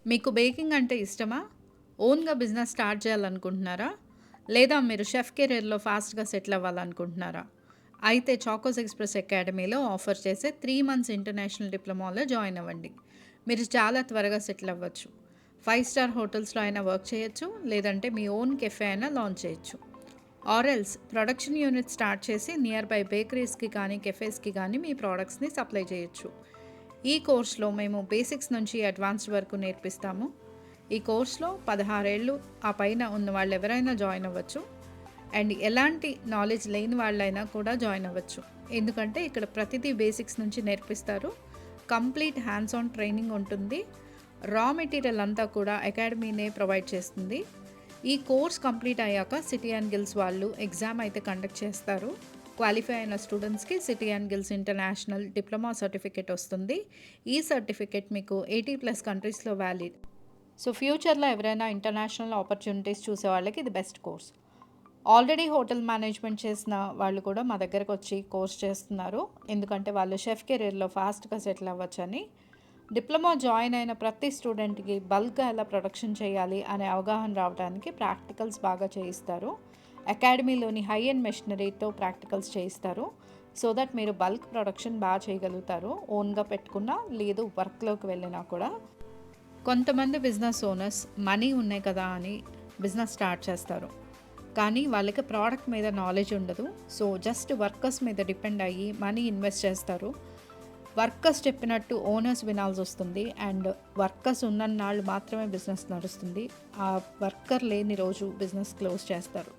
మీకు బేకింగ్ అంటే ఇష్టమా? ఓన్‌గా బిజినెస్ స్టార్ట్ చేయాలనుకుంటున్నారా? లేదా మీరు షెఫ్ కెరియర్‌లో ఫాస్ట్‌గా సెటిల్ అవ్వాలనుకుంటున్నారా? అయితే చాకోస్ ఎక్స్‌ప్రెస్ అకాడమీలో ఆఫర్ చేసే 3 మంత్స్ ఇంటర్నేషనల్ డిప్లొమాలో జాయిన్ అవ్వండి. మీరు చాలా త్వరగా సెటిల్ అవ్వచ్చు. 5 స్టార్ హోటల్స్‌లో అయినా వర్క్ చేయొచ్చు. లేదంటే మీ ఓన్ కెఫే అయినా లాంచ్ చేయొచ్చు. ఆరెల్స్ ప్రొడక్షన్ యూనిట్ స్టార్ట్ చేసి నియర్ బై బేకరీస్‌కి కానీ, కెఫేస్‌కి గానీ మీ ప్రొడక్ట్స్‌ని సప్లై చేయొచ్చు. ఈ కోర్స్‌లో మేము బేసిక్స్ నుంచి అడ్వాన్స్డ్ వరకు నేర్పిస్తాము. ఈ కోర్స్‌లో 16 ఏళ్ళు ఆ పైన ఉన్న వాళ్ళెవరైనా జాయిన్ అవ్వచ్చు. అండ్ ఎలాంటి నాలెడ్జ్ లేని వాళ్ళైనా కూడా జాయిన్ అవ్వచ్చు. ఎందుకంటే ఇక్కడ ప్రతిదీ బేసిక్స్ నుంచి నేర్పిస్తారు. కంప్లీట్ హ్యాండ్స్ ఆన్ ట్రైనింగ్ ఉంటుంది. రా మెటీరియల్ అంతా కూడా అకాడమీనే ప్రొవైడ్ చేస్తుంది. ఈ కోర్స్ కంప్లీట్ అయ్యాక సిటీ అండ్ గిల్స్ వాళ్ళు ఎగ్జామ్ అయితే కండక్ట్ చేస్తారు. క్వాలిఫై అయిన స్టూడెంట్స్కి city and gills international diploma certificate వస్తుంది. ఈ సర్టిఫికేట్ మీకు 80+ కంట్రీస్లో వ్యాలిడ్. సో ఫ్యూచర్లో ఎవరైనా ఇంటర్నేషనల్ ఆపర్చునిటీస్ చూసే వాళ్ళకి ఇది best course. Already hotel management చేసిన వాళ్ళు కూడా మా దగ్గరకు వచ్చి కోర్స్ చేస్తున్నారు. ఎందుకంటే వాళ్ళు షెఫ్ కెరీర్లో ఫాస్ట్గా సెటిల్ అవ్వచ్చని. డిప్లొమా జాయిన్ అయిన ప్రతి స్టూడెంట్కి బల్క్గా ఎలా ప్రొడక్షన్ చేయాలి అనే అవగాహన రావడానికి ప్రాక్టికల్స్ బాగా చేయిస్తారు. అకాడమీలోని హై అండ్ మెషినరీతో ప్రాక్టికల్స్ చేయిస్తారు. సో దట్ మీరు బల్క్ ప్రొడక్షన్ బాగా చేయగలుగుతారు. ఓన్గా పెట్టుకున్నా లేదు వర్క్లోకి వెళ్ళినా కూడా. కొంతమంది బిజినెస్ ఓనర్స్ మనీ ఉన్నాయి కదా అని బిజినెస్ స్టార్ట్ చేస్తారు. కానీ వాళ్ళకి ప్రోడక్ట్ మీద నాలెడ్జ్ ఉండదు. సో జస్ట్ వర్కర్స్ మీద డిపెండ్ అయ్యి మనీ ఇన్వెస్ట్ చేస్తారు. వర్కర్స్ చెప్పినట్టు ఓనర్స్ వినాల్సి వస్తుంది. అండ్ వర్కర్స్ ఉన్నన్నాళ్ళు మాత్రమే బిజినెస్ నడుస్తుంది. ఆ వర్కర్ లేని రోజు బిజినెస్ క్లోజ్ చేస్తారు.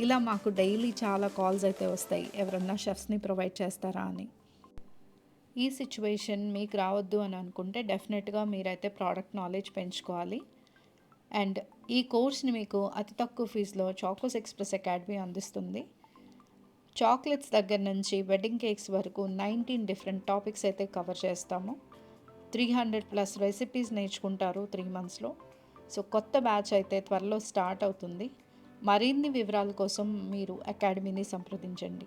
ఇలా మాకు డైలీ చాలా కాల్స్ అయితే వస్తాయి, ఎవరన్నా షెఫ్స్ని ప్రొవైడ్ చేస్తారా అని. ఈ సిచ్యువేషన్ మీకు రావద్దు అని అనుకుంటే డెఫినెట్గా మీరైతే ప్రోడక్ట్ నాలెడ్జ్ పెంచుకోవాలి. అండ్ ఈ కోర్స్ని మీకు అతి తక్కువ ఫీజులో చాకోస్ ఎక్స్ప్రెస్ అకాడమీ అందిస్తుంది. చాక్లెట్స్ దగ్గర నుంచి వెడ్డింగ్ కేక్స్ వరకు 19 డిఫరెంట్ టాపిక్స్ అయితే కవర్ చేస్తాము. 300+ రెసిపీస్ నేర్చుకుంటారు 3 మంత్స్లో. సో కొత్త బ్యాచ్ అయితే త్వరలో స్టార్ట్ అవుతుంది. మరిన్ని వివరాల కోసం మీరు అకాడమీని సంప్రదించండి.